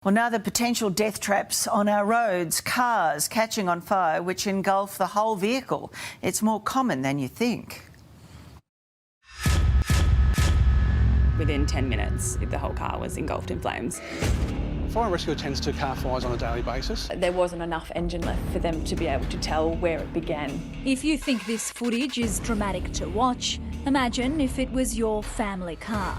Well, now the potential death traps on our roads, cars catching on fire which engulf the whole vehicle. It's more common than you think. Within 10 minutes, the whole car was engulfed in flames. Fire and rescue attends to car fires on a daily basis. There wasn't enough engine left for them to be able to tell where it began. If you think this footage is dramatic to watch, imagine if it was your family car.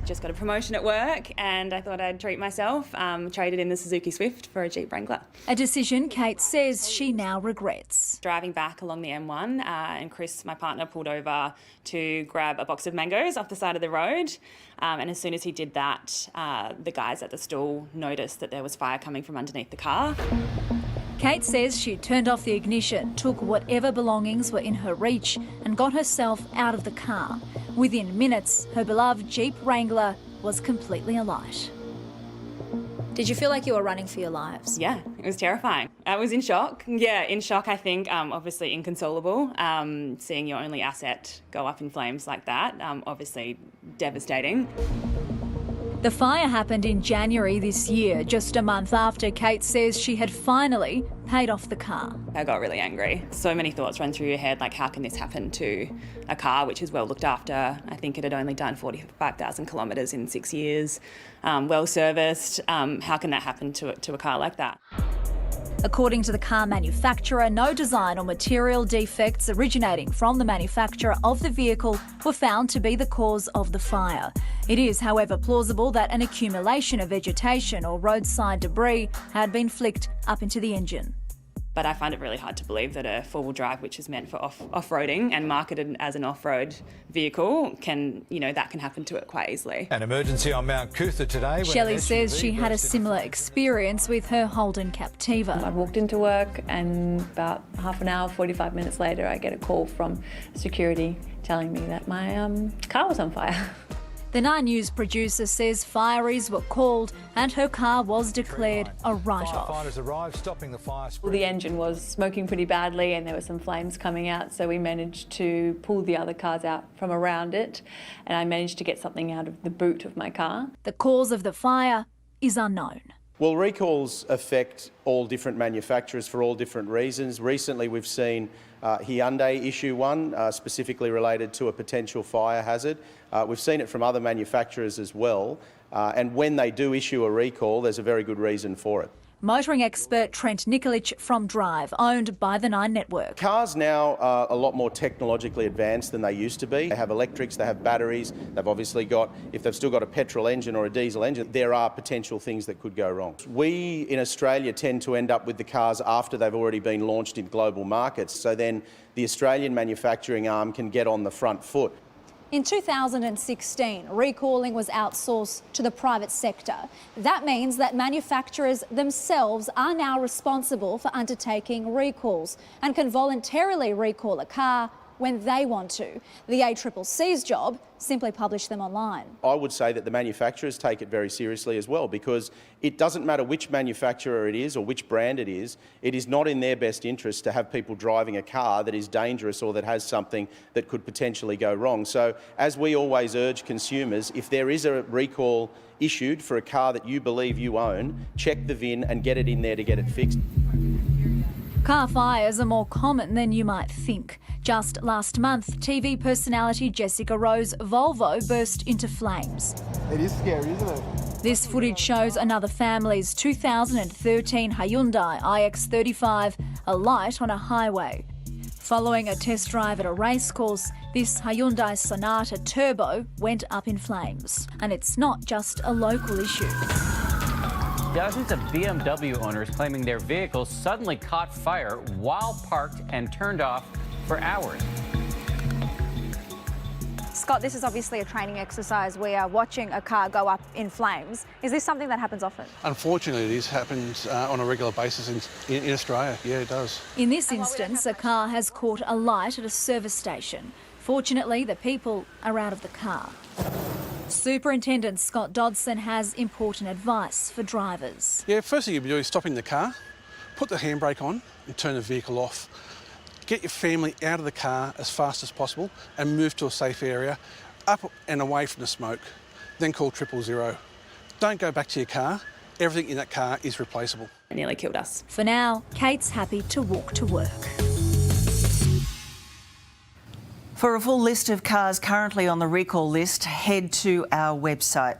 Just got a promotion at work and I thought I'd treat myself. Traded in the Suzuki Swift for a Jeep Wrangler. A decision Kate says she now regrets. Driving back along the M1 and Chris, my partner, pulled over to grab a box of mangoes off the side of the road. And as soon as he did that, the guys at the stall noticed that there was fire coming from underneath the car. Kate says she turned off the ignition, took whatever belongings were in her reach and got herself out of the car. Within minutes, her beloved Jeep Wrangler was completely alight. Did you feel like you were running for your lives? Yeah, it was terrifying. I was in shock. Yeah, in shock, I think. Obviously inconsolable. Seeing your only asset go up in flames like that, obviously devastating. The fire happened in January this year, just a month after Kate says she had finally paid off the car. I got really angry. So many thoughts run through your head, like how can this happen to a car which is well looked after? I think it had only done 45,000 kilometres in 6 years, well serviced. How can that happen to a car like that? According to the car manufacturer, no design or material defects originating from the manufacturer of the vehicle were found to be the cause of the fire. It is, however, plausible that an accumulation of vegetation or roadside debris had been flicked up into the engine. But I find it really hard to believe that a four-wheel drive, which is meant for off-roading and marketed as an off-road vehicle, that can happen to it quite easily. An emergency on Mount Cootha today. Shelley says she had a similar experience with her Holden Captiva. I walked into work and about half an hour, 45 minutes later, I get a call from security telling me that my car was on fire. The 9 News producer says fireys were called and her car was declared a write-off. Firefighters arrived, stopping the fire spread. The engine was smoking pretty badly and there were some flames coming out, so we managed to pull the other cars out from around it and I managed to get something out of the boot of my car. The cause of the fire is unknown. Well, recalls affect all different manufacturers for all different reasons. Recently we've seen Hyundai issue one specifically related to a potential fire hazard. We've seen it from other manufacturers as well, and when they do issue a recall, there's a very good reason for it. Motoring expert Trent Nikolic from Drive, owned by the 9 Network. Cars now are a lot more technologically advanced than they used to be. They have electrics, they have batteries, they've obviously got, if they've still got a petrol engine or a diesel engine, there are potential things that could go wrong. We in Australia tend to end up with the cars after they've already been launched in global markets, so then the Australian manufacturing arm can get on the front foot. In 2016, recalling was outsourced to the private sector. That means that manufacturers themselves are now responsible for undertaking recalls and can voluntarily recall a car when they want to. The ACCC's job, simply publish them online. I would say that the manufacturers take it very seriously as well, because it doesn't matter which manufacturer it is or which brand it is not in their best interest to have people driving a car that is dangerous or that has something that could potentially go wrong. So, as we always urge consumers, if there is a recall issued for a car that you believe you own, check the VIN and get it in there to get it fixed. Car fires are more common than you might think. Just last month, TV personality Jessica Rowe's Volvo burst into flames. It is scary, isn't it? This footage shows another family's 2013 Hyundai iX35 alight on a highway. Following a test drive at a racecourse, this Hyundai Sonata Turbo went up in flames. And it's not just a local issue. Dozens of BMW owners claiming their vehicles suddenly caught fire while parked and turned off for hours. Scott, this is obviously a training exercise. We are watching a car go up in flames. Is this something that happens often? Unfortunately, this happens on a regular basis in Australia. Yeah, it does. In this instance, a car has caught alight at a service station. Fortunately, the people are out of the car. Superintendent Scott Dodson has important advice for drivers. Yeah, first thing you do is stop in the car, put the handbrake on and turn the vehicle off. Get your family out of the car as fast as possible and move to a safe area, up and away from the smoke. Then call 000. Don't go back to your car. Everything in that car is replaceable. It nearly killed us. For now, Kate's happy to walk to work. For a full list of cars currently on the recall list, head to our website.